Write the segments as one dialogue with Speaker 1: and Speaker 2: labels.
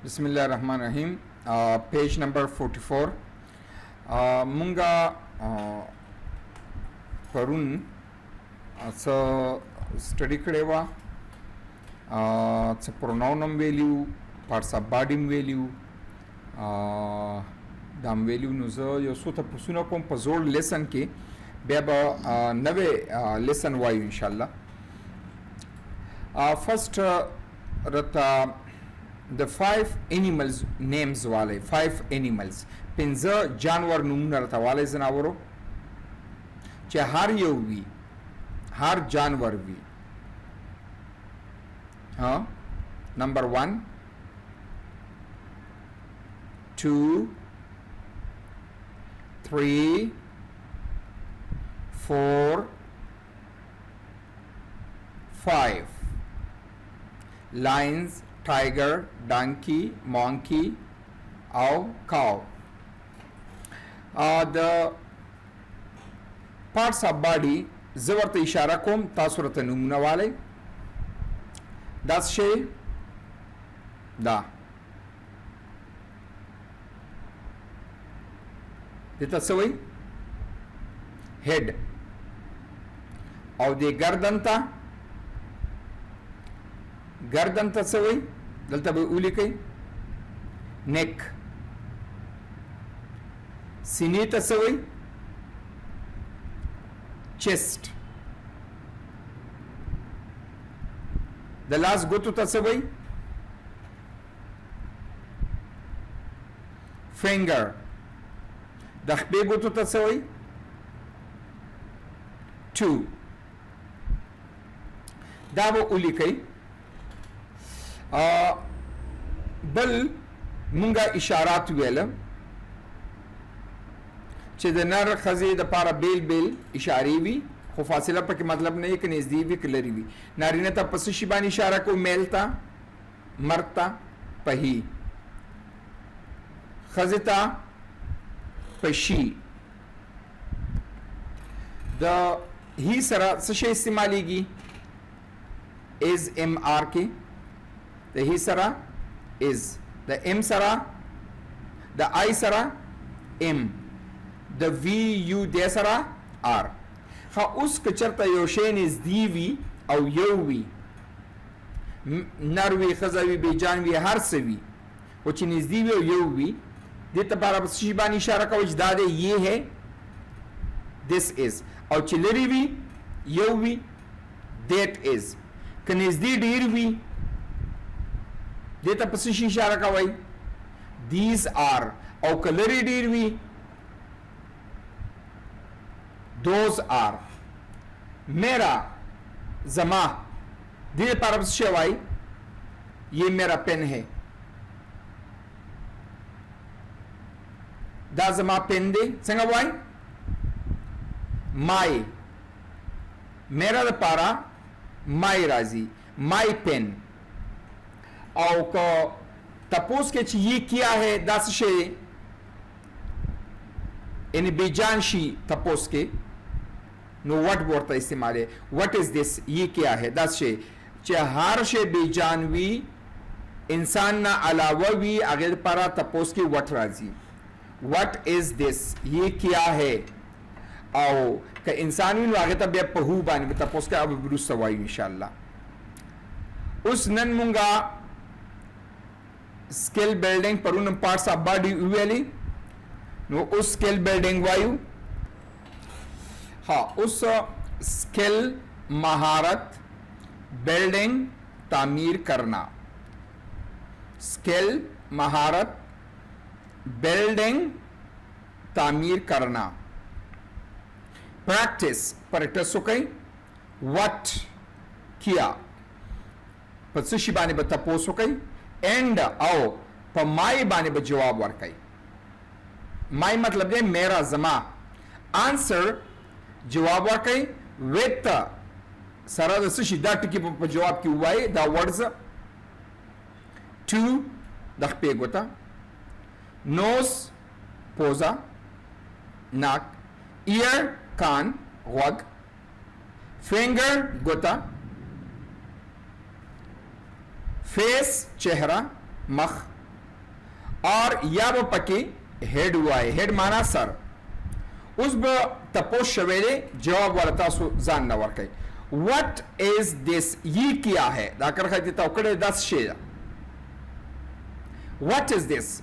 Speaker 1: बिस्मिल्लाहिर्रहमानिर्रहीम। Page number 44 मुंगा परून स्टडी करेवा प्रोनाउनम वैल्यू पार्ट्स ऑफ बॉडी वैल्यू दाम वैल्यू नुज यो सो तपसुना कोम पजोड़ लेसन के बेब नवे लेसन वायु इंशाल्लाह। फर्स्ट रता द 5 एनिमल्स नेम्स वाले 5 एनिमल्स पिंजा जानवर नूमना रता वाले जनावरों चे हर योवी हर जानवर भी हाँ number 1 2 3 4 5 lions, tiger, donkey, monkey, or cow. The parts of body ज़बरत इशारा कोम तासुरत नमूना वाले दस शे दा देता सवई हेड और दे गर्दनता गर्दन तसवई दलता उली कई नेक सीनी तसवई चेस्ट दलास गोतु तसवई फिंगर दखबे गोतु तसवई 2 दावो उली कई बल मुंगा इशारात वेल चे द नर खजे द पारा बेल बेल इशारी भी खो फासिला पर के मतलब नहीं कि नजदीक भी क्लरी भी नारीने ता पसशिबान इशारा को मेलता मरता पही खजता पशी द ही सरा सशे इस्तेमाली की इज एम आर के the he sara is the m sara the I sara m the v u de sara r ha us kacharta yoshen is divi au yowi narwi khazawi bejanwi harsawi wachin is divi au yowi de tabara shibani ishara ka wajdade ye hai this is au chileriwi yowi that is kanizdi dirwi देता पसिशी इशारा का वही these are और kalari डीरवी those are मेरा जमा दे पर शेवाई ये मेरा पेन है दा जमा पेन दे संगा वाई माई मेरा द पारा माई राजी माई पेन और को तपोस के ये किया है दस शे इन बेजानशी तपोस के नो वट बोलता इस्तेमाल है व्हाट इज दिस ये क्या है दस शे हर शे बेजानवी इंसान ना अलावा भी अगल पारा तपोस की वट राजी व्हाट इज दिस ये क्या है और का इंसानी आगे तब पहू बानी तपोस का अब दुरुस्त सवाई इंशाल्लाह उस नन मुंगा स्किल बिल्डिंग परून पार्ट्स ऑफ बॉडी वेली नो उस स्किल बिल्डिंग वायु हाँ उस स्किल महारत बिल्डिंग तामीर करना स्किल महारत बिल्डिंग तामीर करना प्रैक्टिस प्रैक्टिस सुकई व्हाट किया पसिशी बाने बता पोसो कई एंड आओ पर माई बाने पर जवाब वर्कई माई मतलब है मेरा जमा आंसर जवाब वर्कई विथ सरद सिदा टिकी पर जवाब की हुआ है द वर्ड्स टू दखपे गोता नोज पोजा नाक ईयर कान वग फिंगर गोता फेस चेहरा, मख, और या वो पकी हेड हुआ है, हेड माना सर। उस ब तपोस शवेरे जवाब वाला सु जान न वर्क व्हाट इज दिस, ये क्या है दाकर खाती तौकड़े 10 शेर। What is this,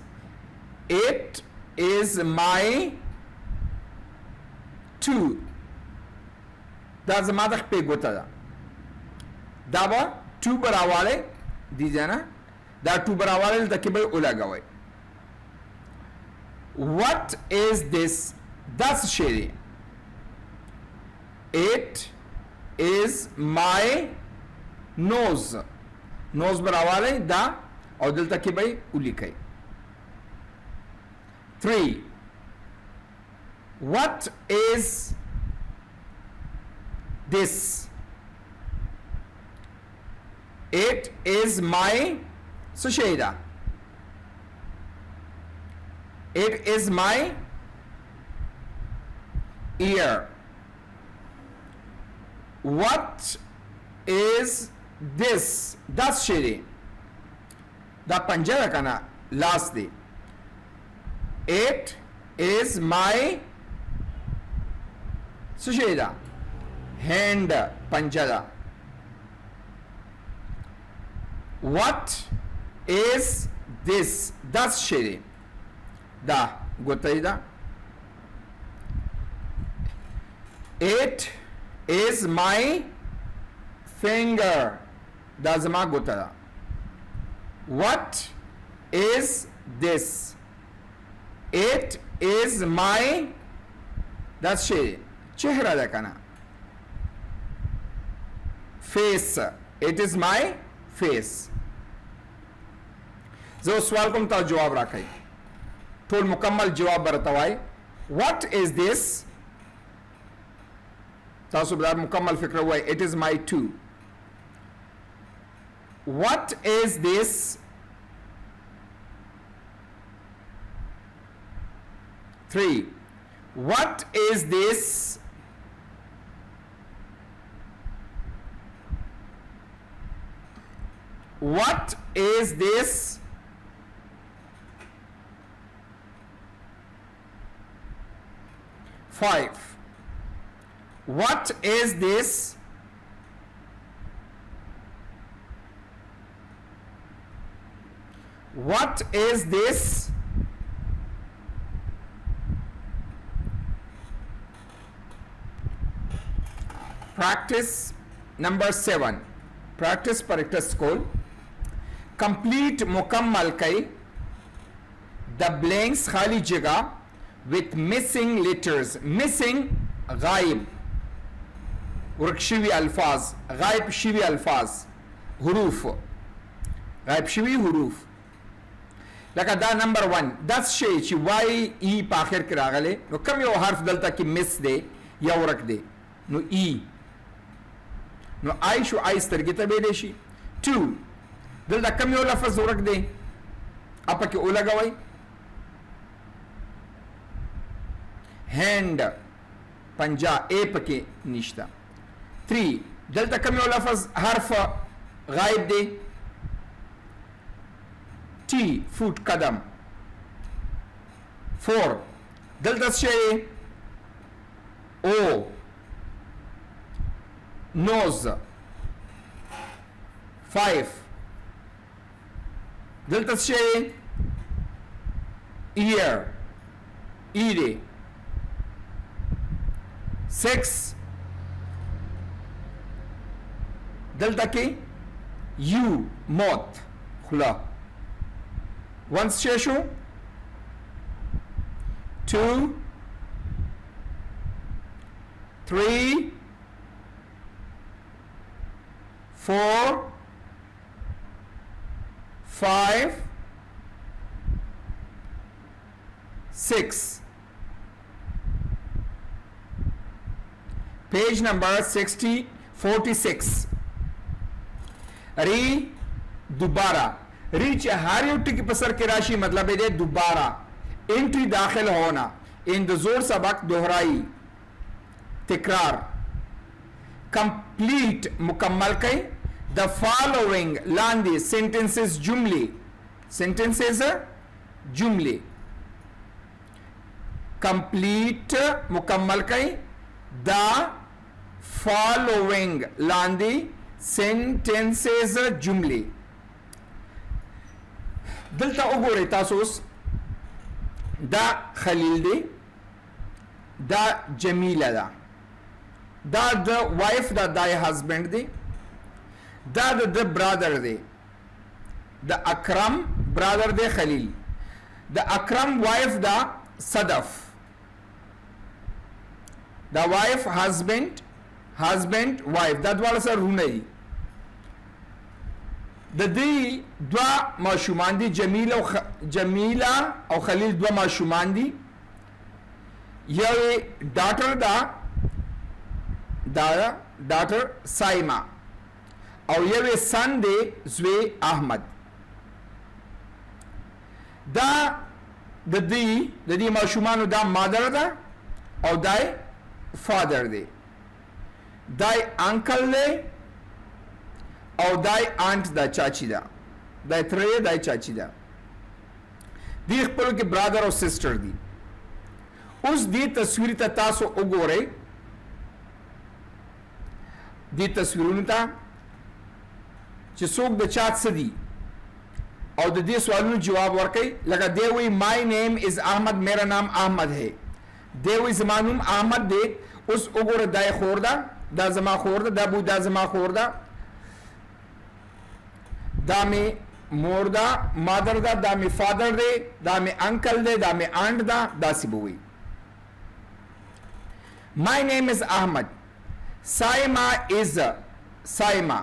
Speaker 1: it is my two, दा जमादख पे गोता दावा टू बरावाले दीजिए ना, दा टू बरावाले तक भाई उला गवाई। What is this, 10 Shere. It is my nose, nose बरावाले दा और दिल तक भाई उली कई। 3 What is this, it is my susheda, it is my ear। What is this, 10 शेरे दा पंजा रखना last they. It is my susheda, hand पंजा। What is this, 10 शेरे दा गोताईदा। It is my finger, दा जमा गोता। What is this, it is my, 10 शेरे चेहरा देखना। Face, it is my face। जो सवाल को मता जवाब रखाई थोड़ मुकम्मल जवाब बरतवाई। व्हाट इज दिस, तासुबदार मुकम्मल फिक्र हुआ। It is my two. What is this, three. What is this, what is this, 5 What is this, what is this, practice number 7 practice practice school complete मुकम्मल कई the blanks खाली जगह with missing letters, missing गायब उर्कशिवी अल्फाज, गायब शिवी अल्फाज, हुरूफ गायब शिवी हुरूफ। लका दा नंबर 1 10 शे ची वाई ई पाखिर के रागले नो कम यो हर्फ दलता की मिस दे या उरक दे नो ई नो आई शो आई स्तरगी तबे देशी। 2 दलता कम यो लफज उरक दे आपा के ओला गवाई। हैंड पंजा ए पके निश्ता। 3 दलता कम यो लफज हर्फ गायब दे। टी फुट कदम। 4 दलता शे ओ नोज। 5 दलता शे ईयर ईरे। 6 दलता के यू मौत खुला। 1 शेषु 2 3 4 5 6 पेज नंबर 46 री दोबारा री चहारी उट्टी की पसर की राशि मतलब है दोबारा एंट्री दाखिल होना इन जोर सबक दोहराई तिकरार कंप्लीट मुकम्मल कई द फॉलोइंग लांदी सेंटेंसेस जुमले सेंटेंसेस जुमले कंप्लीट मुकम्मल कई द फॉलोइंग लांदी सेंटेंसेस जुमले दलता उगोरे तासोस दा खलील दे दा जमीला दा द वाइफ दा दाय हस्बैंड दे दा द ब्रदर दे द अकरम ब्रदर दे खलील द अकरम वाइफ दा सदफ द वाइफ हस्बैंड हस्बैंड वाइफ दा द्वारा सर रूनई द दी द्वा माशुमान दी जमीला और खलील द्वा माशुमान दी ये डॉटर डॉटर साइमा और ये सन दे ज़्वे अहमद दी माशुमान दा मदर दा और दाई फादर दे दाई अंकल दे और दाई आंट दा चाची दा दाई त्रे दाई चाची दा दी खपल के ब्रदर और सिस्टर दी उस दी तस्वीर तासो उगोरे दी तस्वीरों ता सोक द चात सदी और दे सवालों जवाब वर्कई लगा दे हुई माई नेम इज अहमद मेरा नाम अहमद है दे हुई जमानुम अहमद दे उस उगोरे दाई खोरदा दा जमा खोरदा दाबू दा जमा खोरदा दा में मोरदा मदर दा में फादर दे दा में अंकल दे दा में आंट दा सिबुई my name is Ahmad Saima is Saima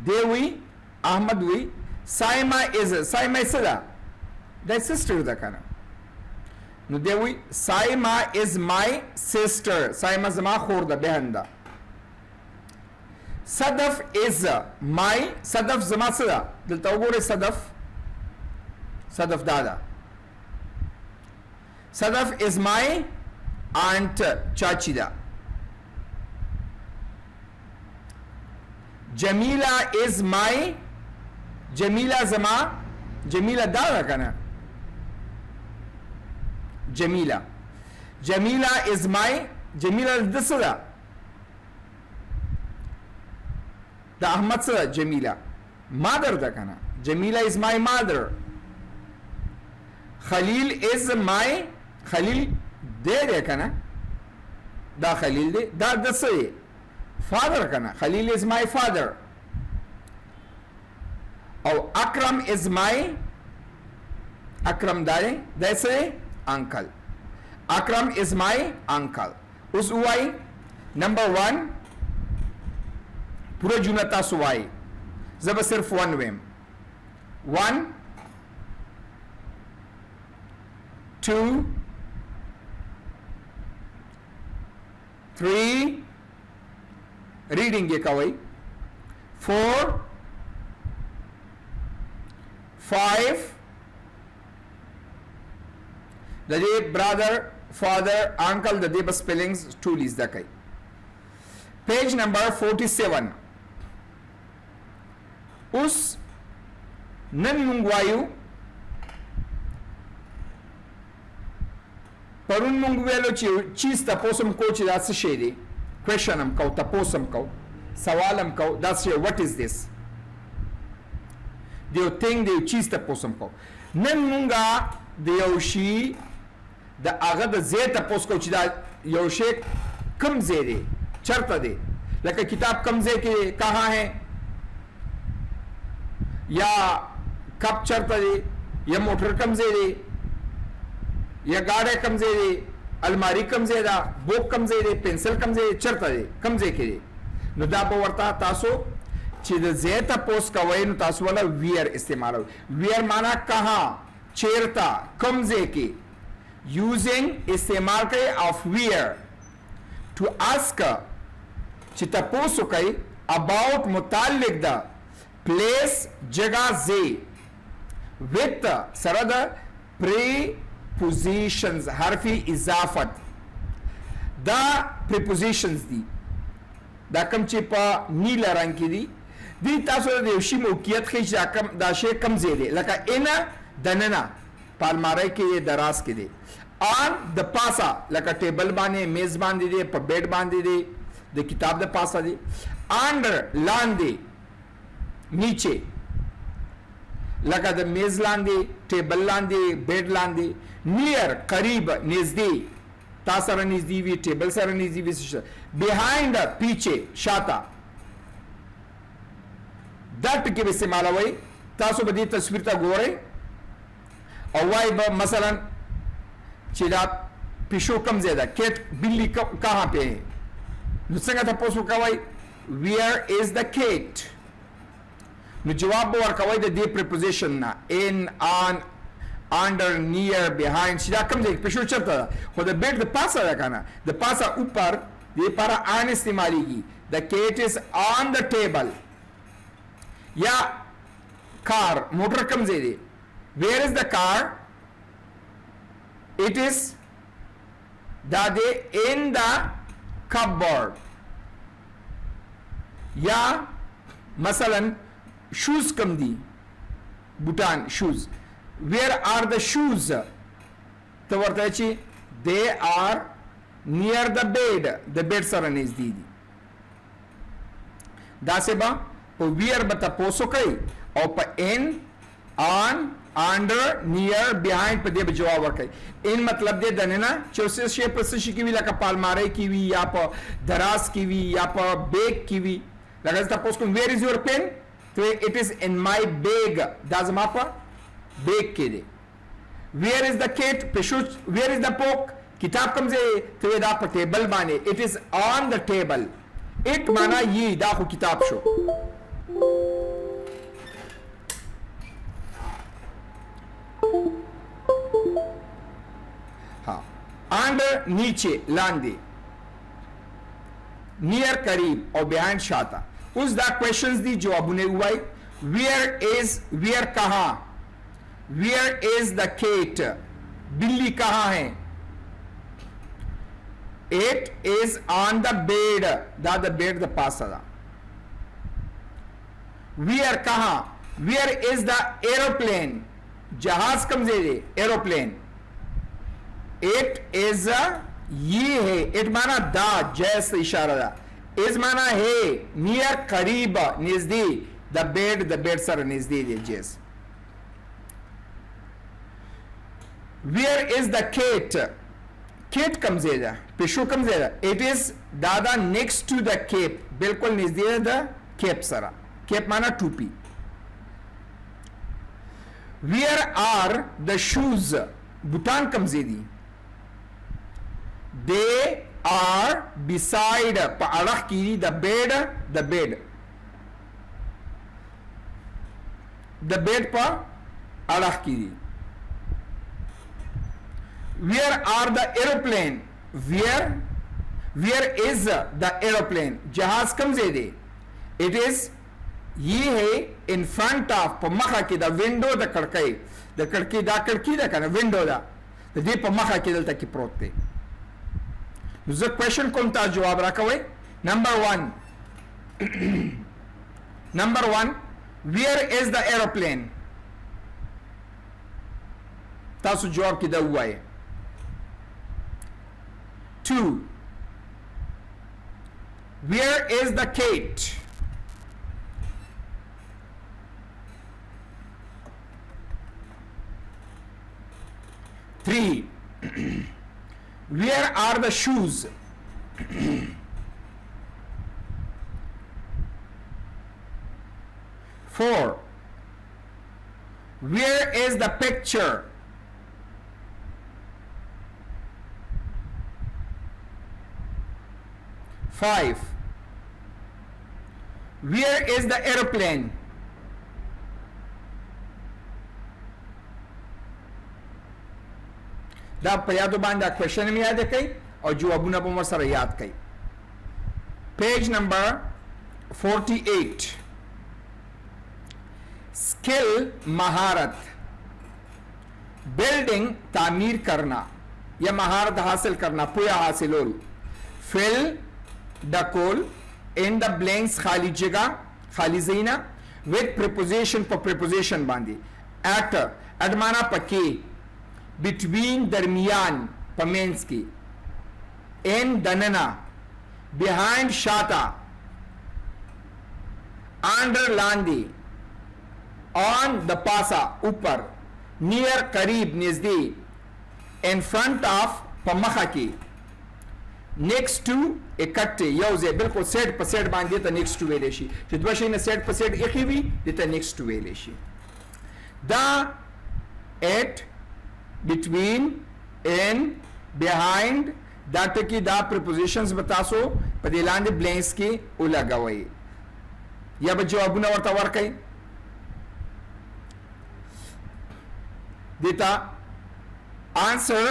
Speaker 1: दे हुई अहमद हुई साइमा इज सदा दा सिस्टर दा kana no दे हुई Saima is my sister Saima जमा खोरदा बहन सदफ इज माई सदफ जमा सदा दलता उगोरे सदफ दादा सदफ इज माई आंट चाची दा जमीला इज माई जमीला जमा जमीला दादा kana Jamila is my Jamila दसदा दा अहमद सदा जमीला मदर दा kana Jamila is my mother Khalil is my Khalil दे kana दा खलील दे दा दसे father kana Khalil is my father और अकरम इज माई अकरम दाए दैसे uncle Akram is my uncle उस उवाई नंबर 1 पूरा जुमला सुवाई जब सिर्फ 1 वेम 1 2 3 रीडिंग ये कवई 4 5 the day brother father uncle the day bus spellings tool is the kai page number 47 us nan mungwayu parun mungwelo cheese taposum ko chi that's shady question am kau taposum kau sawalam kau that's what is this देव thing देव चीज तपोसम को none मुंगा Devshi the आगद जे तपोस को चिदा योशे कम जे दे चरत दे लका किताब कम जे के कहां है या कब चरत दे या मोटर कम जे दे या गाड़े कम जे दे अलमारी कम जे दा बुक कम जे दे पेंसिल कम जे चरत दे कम जे के नु दा वर्ता तासो चिद जेता पोस का वैन तासवाला वियर इस्तेमाल वियर माना कहां चेरता कमजे के यूजिंग इस्तेमाल के ऑफ वियर टू आस्क चिता पोस कई अबाउट मुतालिक द प्लेस जगह जे विथ सरद प्रीपोजिशंस हरफी इजाफत द प्रीपोजिशंस दी दा कम चिपा नीला रंग की दी तासो दे शी मौकियत खिच कम दाशे कम जेदे लका इना दनना پالماری کې دراز کې دی. آن د پاسا لکه ټیبل باندې میز باندې دی په بیډ باندې دی د کتاب د پاسا دی. انډر لاندې نیچه لکه د میز لاندې ټیبل لاندې بیډ لاندې. نیر قریب نږدې تا سره نږدې وي ټیبل سره نږدې وي. بیهایند پیچھے شاته دا ټکي به استعمالوي. تاسو به دې تصویر ته ګورئ او وای به مثلا چې دا پیشو کم ځای ده کیټ بلی کہاں پہ ہے نو څنګه تاسو کوئ where is the cat نو جواب به ورکوئ د دې preposition نه in on under near behind چې دا کم ځای پیشو چرته ده خو د بیډ د پاسه ده کنه د پاسه اوپر دې لپاره ان استعمالیږي. the cat is on the table یا کار موټر کم ځای دی where is the car it is دا دی in the cupboard. یا مثلا shoes کم دی بوټان shoes where are the shoes تو ورته چې they are near the bed the bed سره نږدې دي. دا سبا په where به تاسو کوي او په in on under near behind په دې به جواب ورکړي. ان مطلب دې دنه نه چې اوس شی په څه شي کې وی لکه پالماری کې وی یا په دراز کې وی یا په بیگ کې وی. لکه تاسو کوم where is your pen تو it is in my bag دا زما په بیگ کې دی. where is the cat پښو where is the book کتاب کوم ځای ته دا په ټیبل باندې it is on the table. it معنا یی دا خو کتاب شو. under نیچے لاندې near قریب او behind شاته. اوس دا questions دی جوابونه وای. where is where کہاں where is the cat بلی کہاں ہے it is on the bed دا the bed the پاسا دا. where کہاں where is the aeroplane جہاز کم زیدے aeroplane it is یہ ہے it مانا دا جیس اشارہ دا is مانا ہے near قریب نزدی the bed سر نزدی دی جیس. where is the cat cat کم زیدہ پیشو کم زیدہ it is دادا next to the cape بالکل نزدی ہے دا cape سرا. cape مانا ٹوپی. where are the shoes بوٹان کم زیدی they are beside پا اڑخ کی the bed پا اڑخ کی. where are the aeroplane where is the aeroplane جہاز کم زیدے it is یہ ہے in front of پا مخا کی دا window دا کڑکی دا کنا window دا دی پا مخا کی دلتا کی پروت دے. زه question کوم تا جواب را کوئ. number one where is the aeroplane تاسو جواب کی دا ہوئے. 2 where is the cat 3 where are the shoes 4 where is the picture 5 where is the aeroplane دا په یادو باندې کوېشن مې یاد کړئ او جوابونه به مو سره یاد کړئ. پیج نمبر 48 skill महारत building तामीर करना या महारत हासिल करना पुया हासिलोल fill डकोल in the blanks खाली जगह खाली जीना विद प्रीपोजिशन पर प्रीपोजिशन बांधी एट एट माना पके between darmiyan Pamensky, in Danana, behind Shata, under Landi, on the Pasa, Upar, near Karib Nizdi, in front of Pamakhaki, next to इकट्ठे यौ जे बिल्कुल सेट पर सेट बांध देता नेक्स्ट टू वेले she چې دوه شي نه set پر set یخي وي دته next to वेले شي دا at between in behind دا ټکی دا prepositions بتاسو په دې لاندې blanks کې ولګوي یا به جوابونه ورته ورکړي دتا answer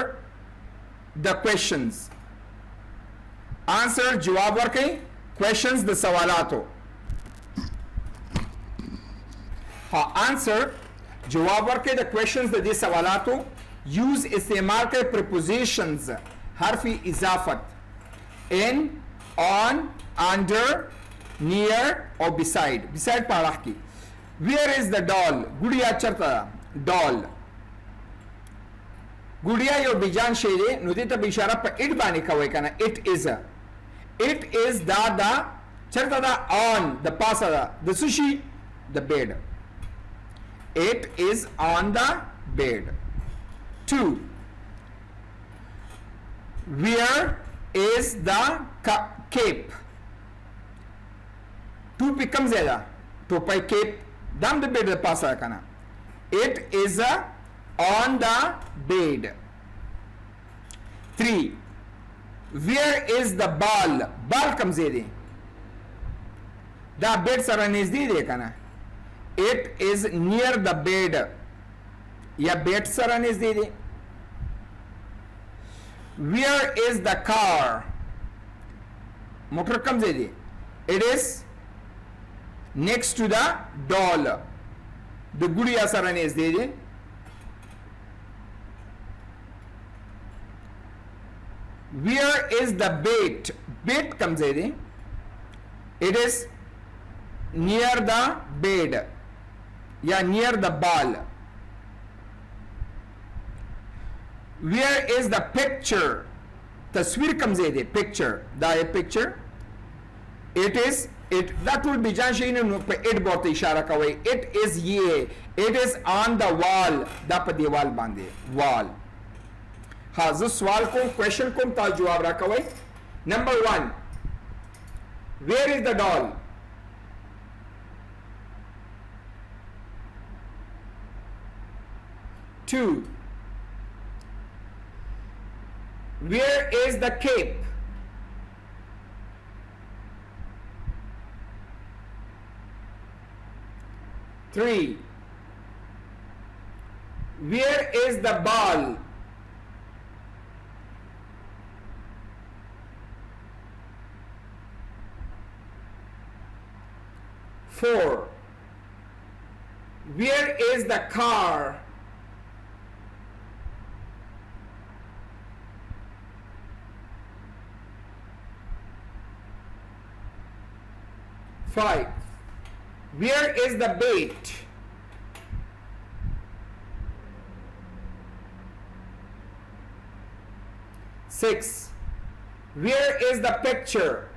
Speaker 1: the questions answer جواب ورکړي questions د سوالاتو ها answer جواب ورکړي د questions د دې سوالاتو use استعمال کړي prepositions حرف اضافت in on under near or beside په اړه کې where is the doll ګوډیا چرته doll ګوډیا یو بیجان شی دی نو دې ته به اشاره په it باندې کوي کنه it is da چرته دا on the پاسه دا د سوشي the bed it is on the bed 2 where is the cape 2 becomes eda to pai cape dam the bed the pasa kana it is on the bed 3 where is the ball comes edi the bed sara nizdi de kana it is near the bed ya bed sara nizdi de where is the car motor comes edi it is next to the doll the gudiya sara nizdi de where is the bait comes edi it is near the bed ya near the ball where is the picture tasveer comes edi picture da a picture it is it that will be janshin no pe it bote ishara kawai it is ye it is on the wall da pa diwal bande wall हाँ जो सवाल को question को ता जवाब रखा हुआ number 1 where is the doll two where is the cape three where is the ball 4 where is the car 5 where is the bait 6 where is the picture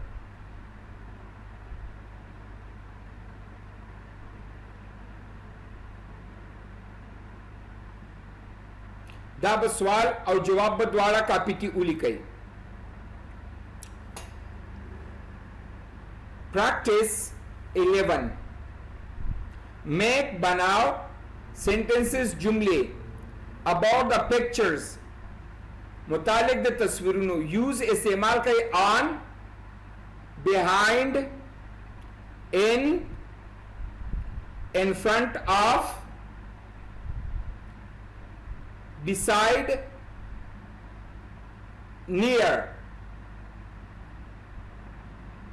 Speaker 1: دا به سوال او جواب به دواړه کاپی کې ولیکئ practice 11 make बनाओ sentences जुमले about the pictures मुतालिक the तस्वीरों use इस्तेमाल करें on behind in front of beside near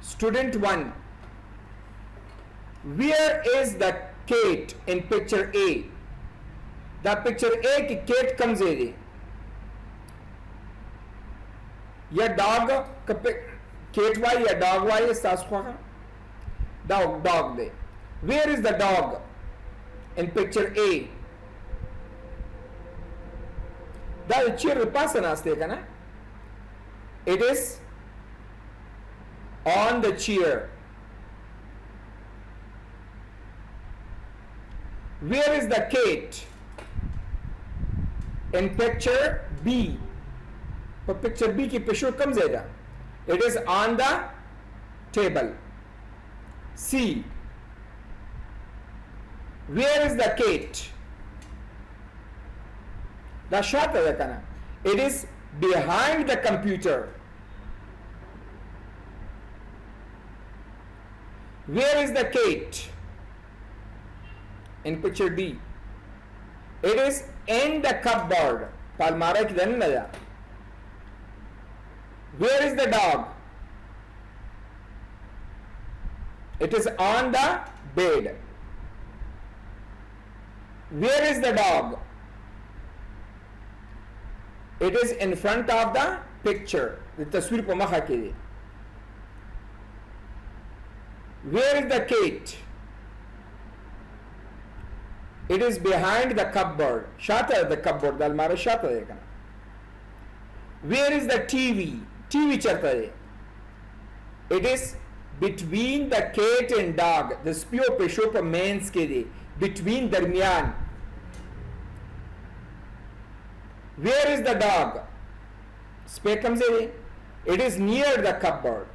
Speaker 1: student 1 where is the cat in picture A the picture A की cat comes area या dog cat Y या dog Y सास ख्वाहा dog they where is the dog in picture A دا چیر پاسه ناسته کنه. It is on the chair. Where is the cat? In picture B. पर picture B की पिशू कम ज़्यादा. It is on the table. C. Where is the cat? The shot है कहना. It is behind the computer. Where is the cat? In picture D. It is in the cupboard. Palmara ki dhan naya. Where is the dog? It is on the bed. Where is the dog? It is in front of the picture. The tasweer pa makha ke liye. Where is the cat? It is behind the cupboard. Shata the cupboard. The almara shata hai. Where is the TV? TV chata hai. It is between the cat and dog. The spio pesho pa mains ke liye. Between darmiyan. Where is the dog? Spec comes away. It is near the cupboard.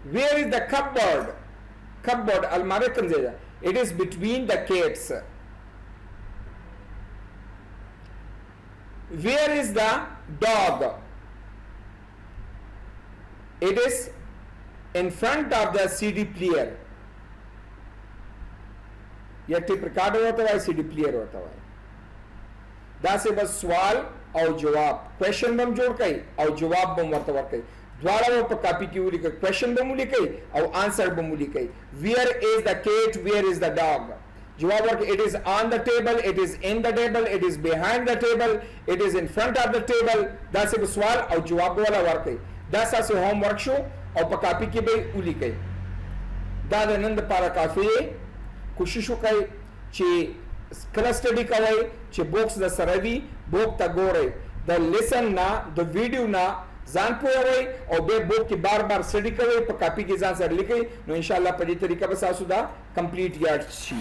Speaker 1: Where is the cupboard? Cupboard almare comes away. It is between the cats. Where is the dog? It is in front of the CD player. या tape recorder होता है CD player होता है. दा से बस सवाल और जवाब क्वेश्चन बम जोड़ कई और जवाब बम वर्तवर कई द्वारा वो पर कॉपी की उली कई क्वेश्चन बम उली कई और आंसर बम उली कई. Where is the cat? Where is the dog? जवाब work it is on the table, it is in the table, it is behind the table, it is in front of the table. दा से बस सवाल और जवाब वाला work कई. दा से होमवर्क शो और पर कॉपी की बई उली कई. दा नंद पारा काफी कोशिश वکړئ چې کله سټډي کوئ چې بوکس د سره وي بوک ته ګورئ د لیسن نه د ویډیو نه ځان پوهوئ او بیا بوک کې بار بار سټډي کوئ په کاپي کې ځان سره لیکئ نو انشاءالله په دې طریقه به ستاسو دا کمپلیټ یاد شي.